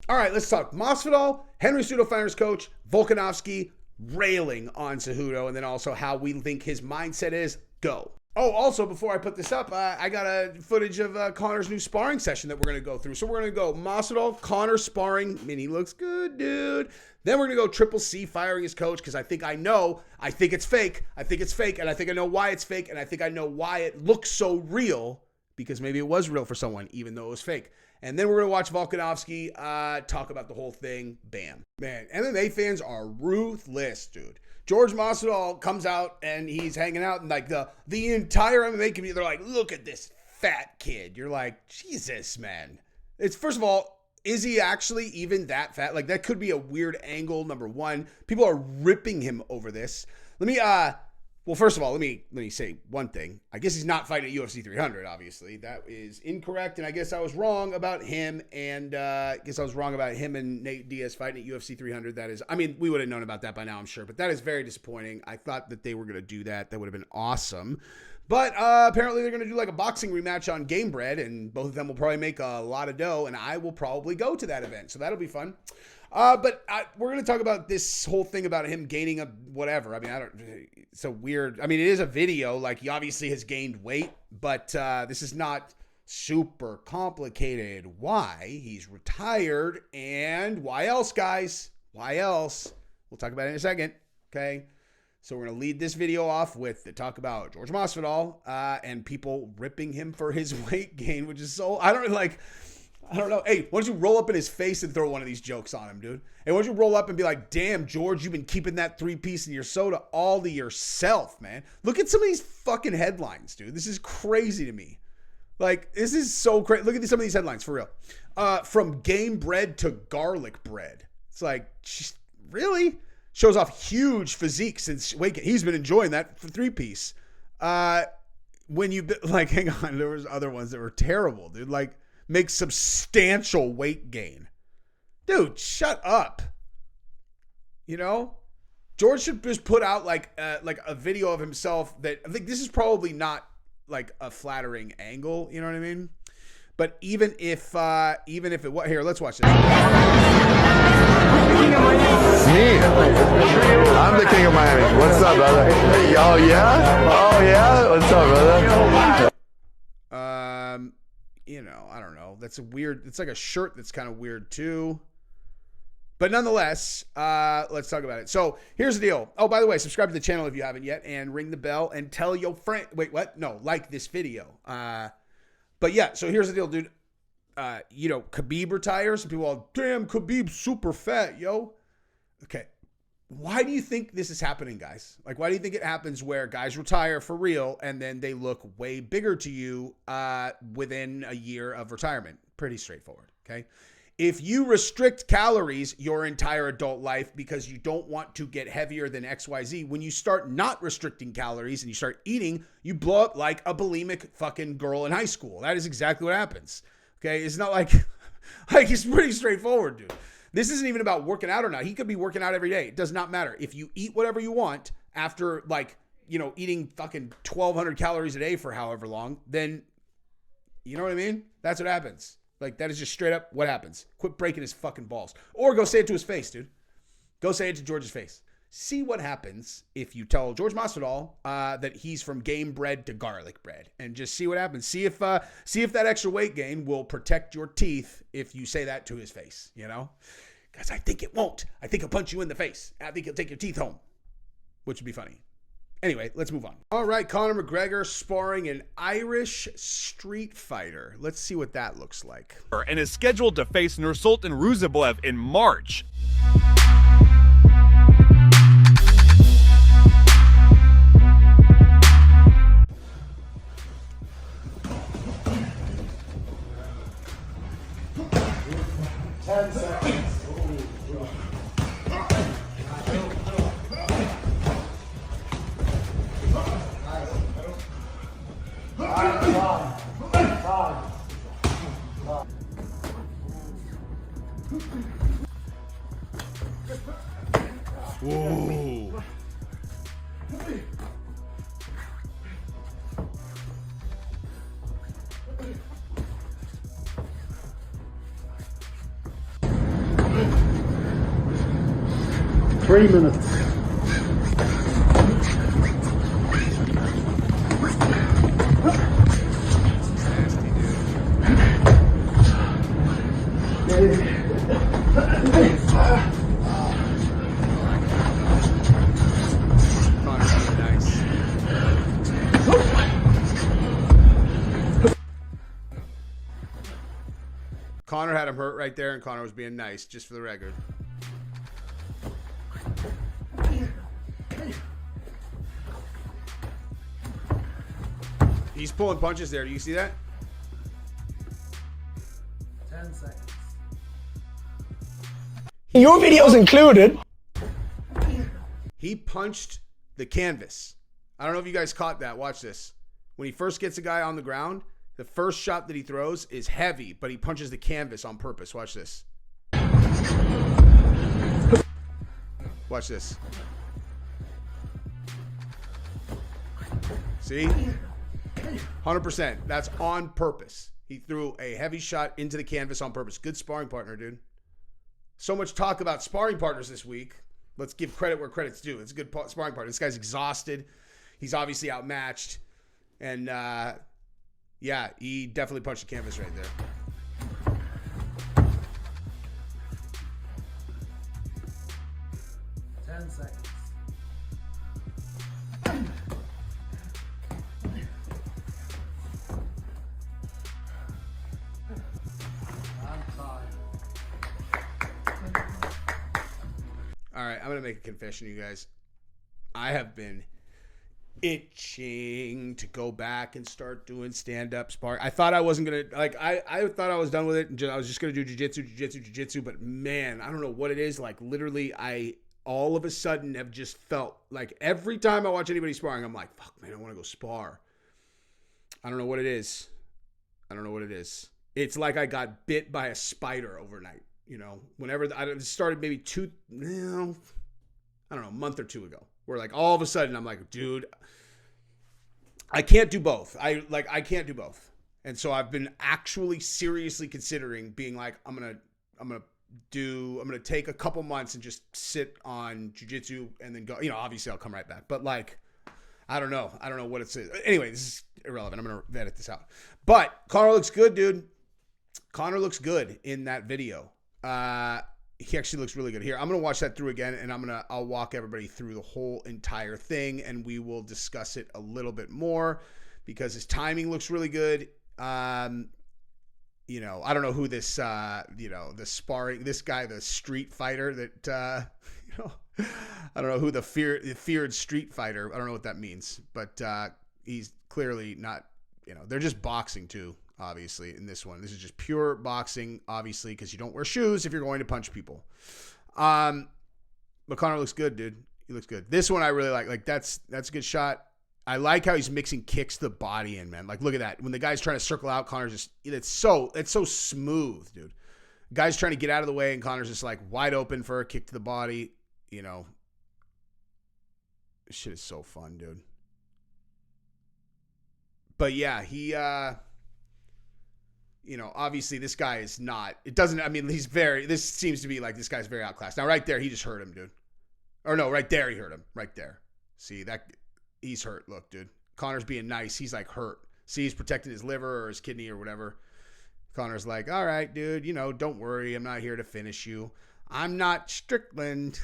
All right, let's talk. Masvidal, Henry Cejudo Fighters coach, Volkanovski railing on Cejudo, and then also how we think his mindset is. Go. Oh, also, before I put this up, I got a footage of Conor's new sparring session that we're going to go through. So we're going to go Masvidal, Conor sparring. I mean, he looks good, dude. Then we're going to go Triple C firing his coach because I think it's fake. I think it's fake, and I think I know why it's fake, and I think I know why it looks so real because maybe it was real for someone, even though it was fake. And then we're going to watch Volkanovski talk about the whole thing. Bam. Man, MMA fans are ruthless, dude. George Masvidal comes out and he's hanging out and like the entire MMA community, they're like, look at this fat kid. You're like, Jesus, man. It's first of all, is he actually even that fat? Like that could be a weird angle, number one. People are ripping him over this. Well, first of all, let me say one thing. I guess he's not fighting at UFC 300, obviously. That is incorrect, and I guess I was wrong about him, and Nate Diaz fighting at UFC 300. That is, I mean, we would have known about that by now, I'm sure, but that is very disappointing. I thought that they were going to do that. That would have been awesome. But apparently they're going to do like a boxing rematch on Game Bread, and both of them will probably make a lot of dough, and I will probably go to that event, so that'll be fun. But we're going to talk about this whole thing about him gaining a whatever. I mean, it's a weird, I mean, it is a video. Like he obviously has gained weight, but this is not super complicated. Why? He's retired. And why else, guys? Why else? We'll talk about it in a second. Okay. So we're going to lead this video off with the talk about George Masvidal and people ripping him for his weight gain, which is so, I don't know. Hey, why don't you roll up in his face and throw one of these jokes on him, dude? Hey, why don't you roll up and be like, damn, George, you've been keeping that 3-piece in your soda all to yourself, man. Look at some of these fucking headlines, dude. This is crazy to me. Like, this is so crazy. Look at some of these headlines, for real. From game bread to garlic bread. It's like, really? Shows off huge physique since waking. He's been enjoying that 3-piece. When you, like, hang on, there was other ones that were terrible, dude. Like, make substantial weight gain. Dude, shut up. You know? George should just put out like a video of himself that I think this is probably not like a flattering angle, you know what I mean? But even if it was, here, let's watch this. Me. I'm the king of Miami. What's up, brother? Oh yeah? Oh yeah? What's up, brother? You know, I don't know. That's a weird, it's like a shirt that's kind of weird too. But nonetheless, let's talk about it. So here's the deal. Oh, by the way, subscribe to the channel if you haven't yet and ring the bell and tell your friend. Wait, what? No, like this video. But yeah, so here's the deal, dude. You know, Khabib retires and people are, damn, Khabib's super fat, yo. Okay. Why do you think this is happening, guys? Like, why do you think it happens where guys retire for real and then they look way bigger to you within a year of retirement? Pretty straightforward, okay? If you restrict calories your entire adult life because you don't want to get heavier than XYZ, when you start not restricting calories and you start eating, you blow up like a bulimic fucking girl in high school. That is exactly what happens, okay? It's not like it's pretty straightforward, dude. This isn't even about working out or not. He could be working out every day. It does not matter. If you eat whatever you want after, like, you know, eating fucking 1,200 calories a day for however long, then, you know what I mean? That's what happens. Like, that is just straight up what happens. Quit breaking his fucking balls. Or go say it to his face, dude. Go say it to George's face. See what happens if you tell George Masvidal that he's from game bread to garlic bread, and just see what happens. See if that extra weight gain will protect your teeth if you say that to his face, you know? Because I think it won't. I think he'll punch you in the face. I think he'll take your teeth home, which would be funny. Anyway, let's move on. All right, Conor McGregor sparring an Irish street fighter. Let's see what that looks like. And is scheduled to face Nursultan Ruzablev in March. Whoa. 3 minutes. Conor had him hurt right there, and Conor was being nice, just for the record. He's pulling punches there. Do you see that? 10 seconds. Your video's included. He punched the canvas. I don't know if you guys caught that. Watch this. When he first gets a guy on the ground, the first shot that he throws is heavy, but he punches the canvas on purpose. Watch this. Watch this. See? 100%. That's on purpose. He threw a heavy shot into the canvas on purpose. Good sparring partner, dude. So much talk about sparring partners this week. Let's give credit where credit's due. It's a good sparring partner. This guy's exhausted. He's obviously outmatched. And, yeah, he definitely punched the canvas right there. Ten seconds. All right, I'm going to make a confession, you guys. I have been itching to go back and start doing stand-up sparring. I thought I wasn't going to, like, I thought I was done with it. And I was just going to do jiu-jitsu. But, man, I don't know what it is. Like, literally, I all of a sudden have just felt like every time I watch anybody sparring, I'm like, fuck, man, I want to go spar. I don't know what it is. It's like I got bit by a spider overnight. You know, whenever I started maybe a month or two ago, where like all of a sudden I'm like, dude, I can't do both. I can't do both. And so I've been actually seriously considering being like, I'm going to take a couple months and just sit on jiu-jitsu and then go, you know, obviously I'll come right back. But like, I don't know what it's. Anyway, this is irrelevant. I'm going to edit this out. But Conor looks good, dude. Conor looks good in that video. He actually looks really good here. I'm going to watch that through again, and I'll walk everybody through the whole entire thing, and we will discuss it a little bit more because his timing looks really good. You know, I don't know who this, the sparring, this guy, the street fighter that, I don't know who the feared street fighter. I don't know what that means, but, he's clearly not, they're just boxing too. Obviously, in this one, this is just pure boxing, obviously, because you don't wear shoes if you're going to punch people. But Conor looks good, dude. He looks good. This one I really like. Like that's a good shot. I like how he's mixing kicks to the body in, man. Like look at that. When the guy's trying to circle out, Conor's just it's so smooth, dude. Guy's trying to get out of the way, and Conor's just like wide open for a kick to the body. This shit is so fun, dude. But yeah, he obviously this guy is not, this seems to be like this guy's very outclassed. Now right there, he just hurt him, dude. Or no, right there, he hurt him. Right there. See, that he's hurt. Look, dude. Conor's being nice. He's like hurt. See, he's protecting his liver or his kidney or whatever. Conor's like, all right, dude, don't worry. I'm not here to finish you. I'm not Strickland.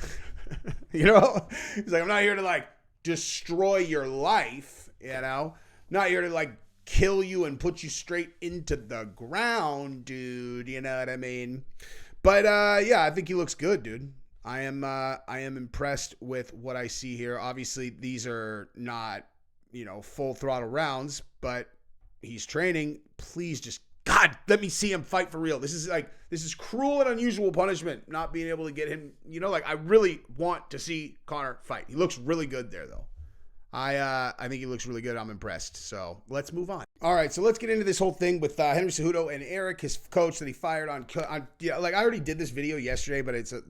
He's like, I'm not here to like destroy your life, Not here to like kill you and put you straight into the ground, dude. You know what I mean? But yeah, I think he looks good, dude. I am impressed with what I see here. Obviously, these are not, full throttle rounds, but he's training. Please just, God, let me see him fight for real. This is cruel and unusual punishment, not being able to get him, I really want to see Conor fight. He looks really good there, though. I think he looks really good. I'm impressed. So let's move on. All right, so let's get into this whole thing with Henry Cejudo and Eric, his coach that he fired on. I already did this video yesterday, but it's a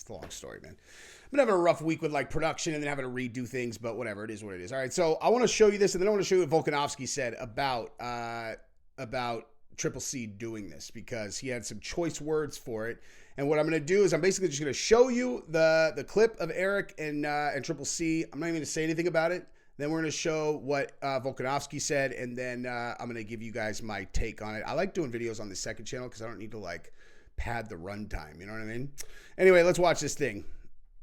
long story, man. I'm gonna have a rough week with like production and then having to redo things, but whatever. It is what it is. All right, so I want to show you this, and then I want to show you what Volkanovski said about Triple C doing this, because he had some choice words for it. And what I'm going to do is I'm basically just going to show you the clip of Eric and Triple C. I'm not even going to say anything about it. Then we're going to show what Volkanovski said, and then I'm going to give you guys my take on it. I like doing videos on the second channel because I don't need to like pad the runtime. You know what I mean? Anyway, let's watch this thing.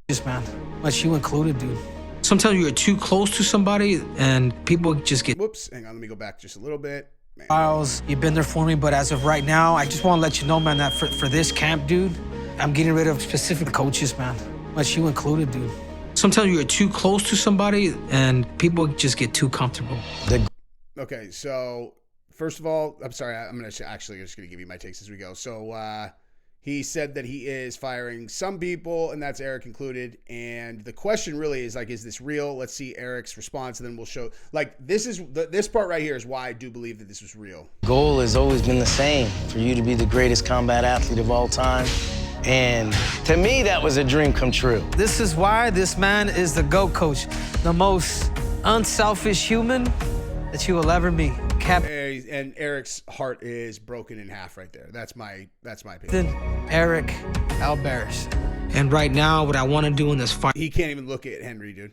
Yes, man. Much you included, dude. Sometimes you're too close to somebody and people just get Whoops. Hang on. Let me go back just a little bit. Man. Miles, you've been there for me, but as of right now, I just want to let you know, man, that for this camp, dude, I'm getting rid of specific coaches, man. Much you included, dude. Sometimes you're too close to somebody and people just get too comfortable. Okay, so first of all, I'm sorry. I'm gonna actually just gonna give you my takes as we go. So he said that he is firing some people, and that's Eric included. And the question really is like, is this real? Let's see Eric's response, and then we'll show. Like, this part right here is why I do believe that this was real. Goal has always been the same, for you to be the greatest combat athlete of all time. And to me, that was a dream come true. This is why this man is the GOAT coach, the most unselfish human that you will ever meet. And Eric's heart is broken in half right there. That's my opinion. Eric Alvarez. And right now, what I want to do in this fight, He can't even look at Henry, dude.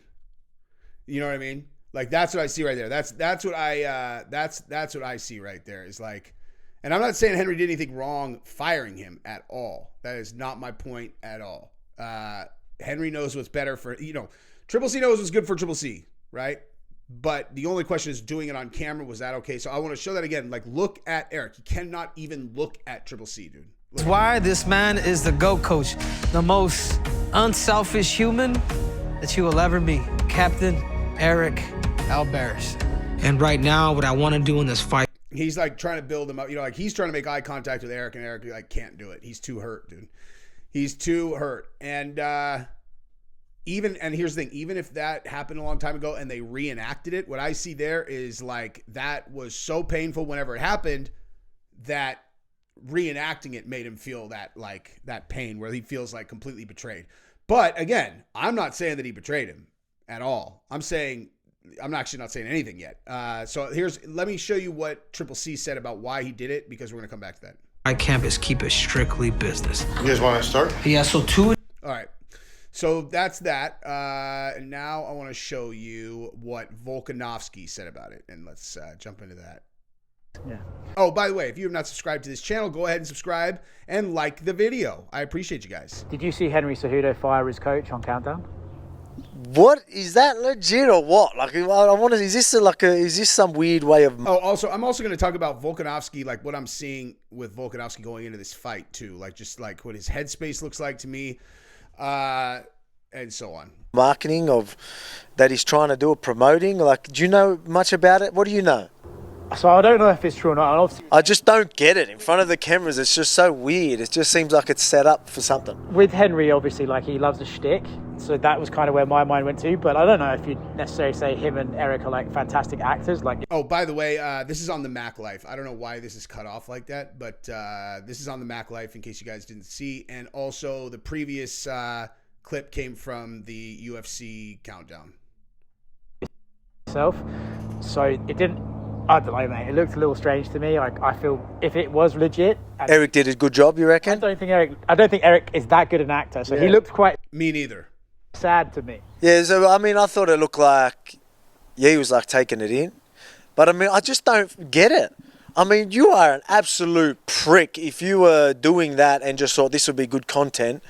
You know what I mean? Like, that's what I see right there. That's what I see right there is like. And I'm not saying Henry did anything wrong firing him at all. That is not my point at all. Henry knows what's better for, Triple C knows what's good for Triple C, right? But the only question is doing it on camera. Was that okay? So I want to show that again. Like, look at Eric. He cannot even look at Triple C, dude. That's why this man is the GOAT coach, the most unselfish human that you will ever meet. Captain Eric Alvarez. and right now, what I want to do in this fight, He's like trying to build him up. Like he's trying to make eye contact with Eric, and Eric like can't do it. He's too hurt, dude. He's too hurt. And here's the thing, even if that happened a long time ago and they reenacted it, what I see there is like that was so painful whenever it happened that reenacting it made him feel that pain where he feels like completely betrayed. But again, I'm not saying that he betrayed him at all. I'm actually not saying anything yet. So let me show you what Triple C said about why he did it, because we're going to come back to that. my camp is keep it strictly business. You guys want to start? Yeah, so two. All right. So that's that. And now I want to show you what Volkanovski said about it. And let's jump into that. Yeah. Oh, by the way, if you have not subscribed to this channel, go ahead and subscribe and like the video. I appreciate you guys. Did you see Henry Cejudo fire his coach on Countdown? What is that legit or what? Like, I want to. Is this some weird way of? Oh, also, I'm also going to talk about Volkanovski, like what I'm seeing with Volkanovski going into this fight too, like just like what his headspace looks like to me, and so on. Marketing of that he's trying to do, or promoting. Like, do you know much about it? What do you know? So I don't know if it's true or not. Obviously, I just don't get it. In front of the cameras, it's just so weird. It just seems like it's set up for something. with Henry, obviously, like he loves a shtick, so that was kind of where my mind went to. But I don't know if you'd necessarily say him and Eric are like fantastic actors. Like, Oh, by the way, this is on the Mac Life. I don't know why this is cut off like that, but this is on the Mac Life in case you guys didn't see. And also the previous clip came from the UFC Countdown. itself, so it didn't. I don't know, mate. It looked a little strange to me. Like, I feel if it was legit, and Eric did a good job, you I reckon? don't think Eric is that good an actor. So he looked quite Me neither. sad to me. Yeah. So I mean, I thought it looked like, yeah, he was like taking it in, but I mean, I just don't get it. I mean, you are an absolute prick if you were doing that and just thought this would be good content.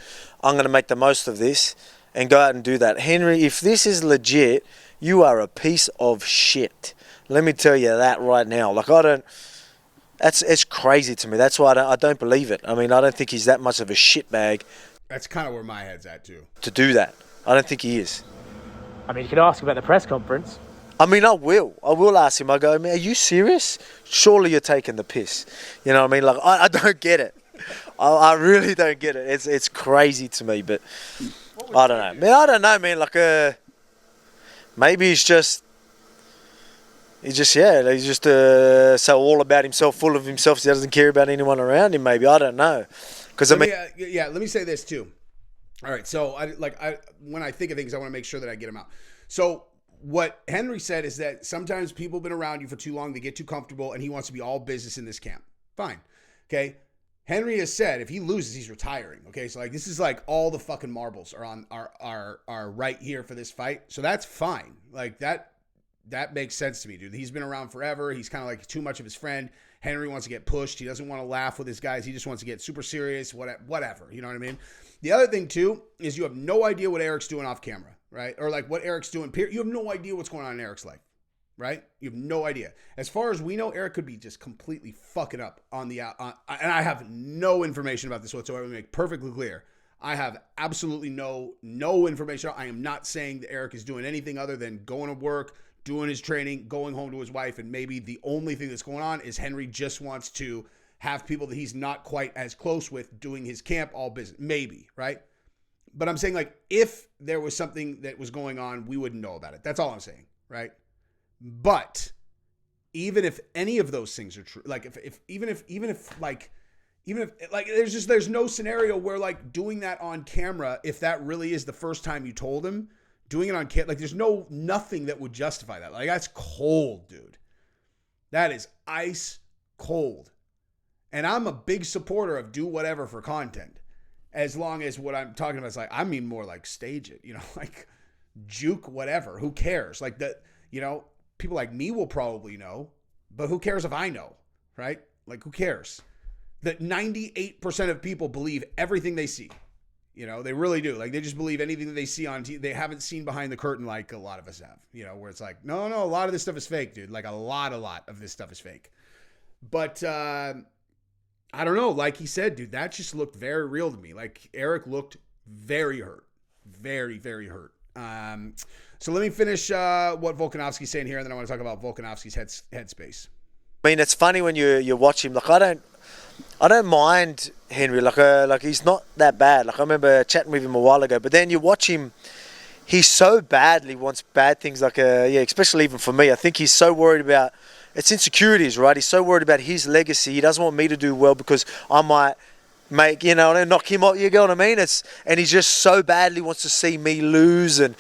I'm going to make the most of this and go out and do that. Henry, if this is legit, you are a piece of shit. Let me tell you that right now. Like, it's crazy to me. That's why I don't believe it. I mean, I don't think he's that much of a shitbag That's kind of where my head's at too. to do that. I don't think he is. I mean, you could ask about the press conference. I mean, I will ask him. I go, man, are you serious? Surely you're taking the piss. You know what I mean? Like, I don't get it. I really don't get it. It's crazy to me, but I don't know. Man, I don't know, man. Like, maybe he's just so all about himself, full of himself. He doesn't care about anyone around him. Maybe, I don't know. Because I mean, let me say this too. All right, so when I think of things, I want to make sure that I get them out. So what Henry said is that sometimes people have been around you for too long, they get too comfortable, and he wants to be all business in this camp. Fine, okay. Henry has said if he loses, he's retiring. Okay, so like this is like all the fucking marbles are on are right here for this fight. So that's fine. Like that makes sense to me, dude. He's been around forever. He's kind of like too much of his friend. Henry wants to get pushed. He doesn't want to laugh with his guys. He just wants to get super serious. Whatever. You know what I mean? The other thing too is you have no idea what Eric's doing off camera, right? Or like what Eric's doing. You have no idea what's going on in Eric's life. Right? You have no idea. As far as we know, Eric could be just completely fucking up on the and I have no information about this whatsoever. Let me make perfectly clear. I have absolutely no information. I am not saying that Eric is doing anything other than going to work, doing his training, going home to his wife, and maybe the only thing that's going on is Henry just wants to have people that he's not quite as close with doing his camp all business. Maybe, right? But I'm saying like if there was something that was going on, we wouldn't know about it. That's all I'm saying, right? But even if any of those things are true, like even if there's no scenario where like doing that on camera, if that really is the first time you told him, doing it on camera, like there's nothing that would justify that. Like that's cold, dude. That is ice cold. And I'm a big supporter of do whatever for content, as long as what I'm talking about is like, I mean more like stage it, like juke whatever. Who cares? Like that, people like me will probably know, but who cares if I know, right? Like, who cares? That 98% of people believe everything they see. They really do. Like, they just believe anything that they see on TV. They haven't seen behind the curtain like a lot of us have, where it's like, no, a lot of this stuff is fake, dude. Like, a lot of this stuff is fake. But I don't know. Like he said, dude, that just looked very real to me. Like, Eric looked very hurt. Very, very hurt. So let me finish what Volkanovski's saying here, and then I want to talk about Volkanovski's headspace. I mean, it's funny when you watch him. Like, I don't mind Henry. Like he's not that bad. Like, I remember chatting with him a while ago. But then you watch him, he so badly wants bad things. Like, especially even for me, I think he's so worried about it's insecurities, right? He's so worried about his legacy. He doesn't want me to do well because I might make, knock him out. You get what I mean? And he just so badly wants to see me lose, and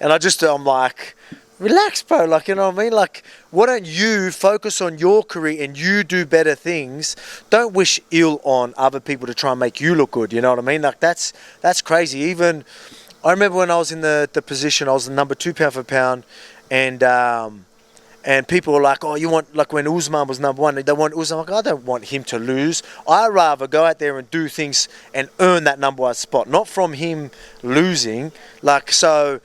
I'm like, relax, bro. Like, you know what I mean? Like, why don't you focus on your career and you do better things? Don't wish ill on other people to try and make you look good. You know what I mean? Like, that's crazy. Even I remember when I was in the position, I was the number 2 pound for pound, and people were like, oh, you want, like when Usman was number 1, they want Usman. Like, I don't want him to lose. I'd rather go out there and do things and earn that number 1 spot, not from him losing. Like, so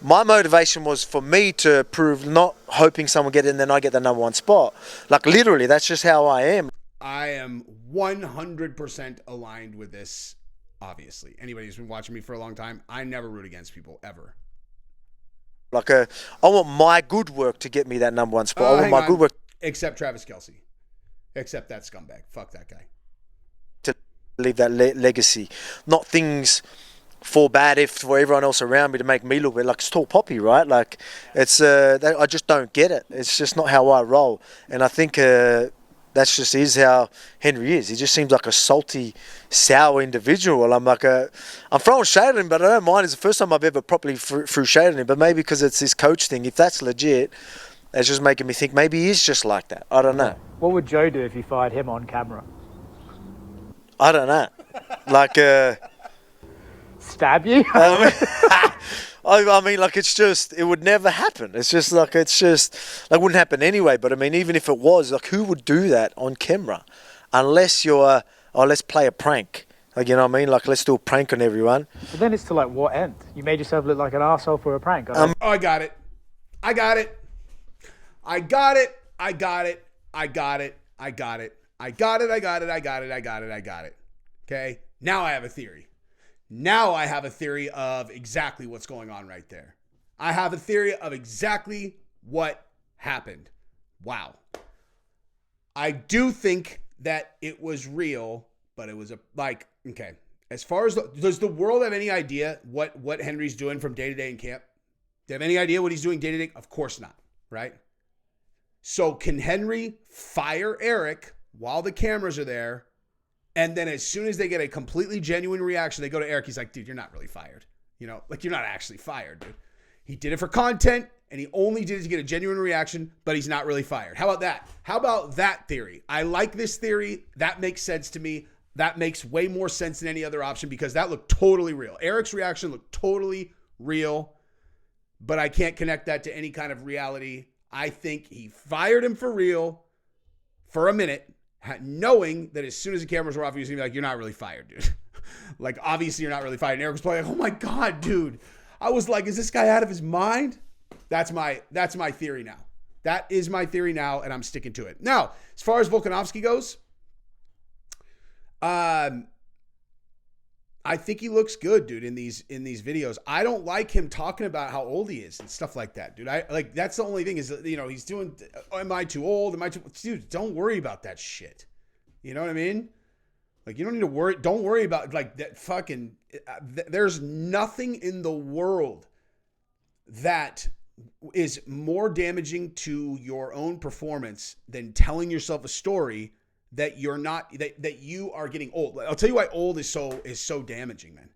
my motivation was for me to prove, not hoping someone get in and then I get the number 1 spot. Like, literally, that's just how I am. I am 100% aligned with this, obviously. Anybody who's been watching me for a long time, I never root against people, ever. Like, I want my good work to get me that number 1 spot. I want my good work. Except Travis Kelce. Except that scumbag. Fuck that guy. To leave that legacy. Not things for bad if for everyone else around me to make me look like it's tall poppy, right? Like, it's I just don't get it. It's just not how I roll. And I think that's just is how Henry is. He just seems like a salty, sour individual. I'm like I'm throwing shade at him, but I don't mind. It's the first time I've ever properly threw shade at him. But maybe because it's his coach thing. If that's legit, it's just making me think maybe he is just like that. I don't know. What would Joe do if you fired him on camera? I don't know. Like, stab you? I mean, like, it would never happen. It's just, like, it wouldn't happen anyway. But, I mean, even if it was, like, who would do that on camera? Unless you're, let's play a prank. Like, you know what I mean? Like, let's do a prank on everyone. But then it's to, like, what end? You made yourself look like an arsehole for a prank. I got it. Okay? Now I have a theory. Now I have a theory of exactly what's going on right there. I have a theory of exactly what happened. Wow. I do think that it was real, but it was okay. As far as, does the world have any idea what Henry's doing from day to day in camp? Do they have any idea what he's doing day to day? Of course not, right? So can Henry fire Eric while the cameras are there? And then as soon as they get a completely genuine reaction, they go to Eric. He's like, dude, you're not really fired. Like, you're not actually fired, dude. He did it for content, and he only did it to get a genuine reaction, but he's not really fired. How about that? How about that theory? I like this theory. That makes sense to me. That makes way more sense than any other option because that looked totally real. Eric's reaction looked totally real, but I can't connect that to any kind of reality. I think he fired him for real for a minute, knowing that as soon as the cameras were off, he was going to be like, you're not really fired, dude. Like, obviously you're not really fired. And Eric was probably like, oh my God, dude. I was like, is this guy out of his mind? That's my theory now. That is my theory now, and I'm sticking to it. Now, as far as Volkanovski goes, I think he looks good, dude, in these videos. I don't like him talking about how old he is and stuff like that, dude. That's the only thing is, he's doing, am I too old? Dude, don't worry about that shit. You know what I mean? Like, you don't need to worry. Don't worry about like that fucking, there's nothing in the world that is more damaging to your own performance than telling yourself a story that you're not, that you are getting old. I'll tell you why old is so damaging, man.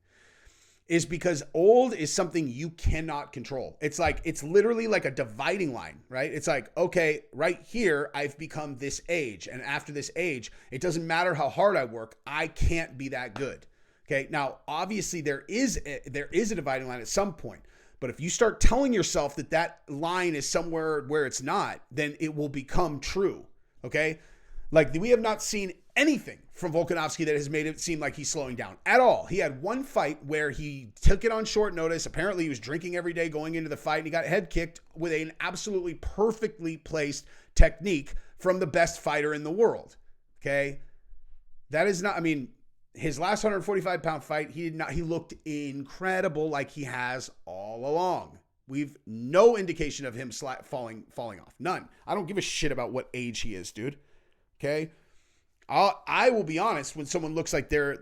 Is because old is something you cannot control. It's literally like a dividing line, right? It's like, okay, right here, I've become this age. And after this age, it doesn't matter how hard I work. I can't be that good. Okay. Now, obviously there is a dividing line at some point, but if you start telling yourself that line is somewhere where it's not, then it will become true. Okay. Like, we have not seen anything from Volkanovski that has made it seem like he's slowing down at all. He had one fight where he took it on short notice. Apparently, he was drinking every day going into the fight, and he got head kicked with an absolutely perfectly placed technique from the best fighter in the world. Okay? That is not, his last 145-pound fight, he looked incredible like he has all along. We've no indication of him falling off. None. I don't give a shit about what age he is, dude. Okay. I will be honest, when someone looks like they're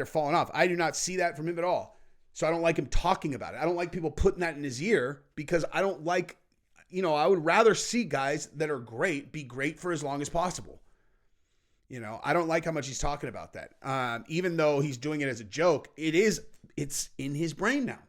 falling off, I do not see that from him at all. So I don't like him talking about it. I don't like people putting that in his ear because I don't like, I would rather see guys that are great be great for as long as possible. I don't like how much he's talking about that. Even though he's doing it as a joke, it's in his brain now.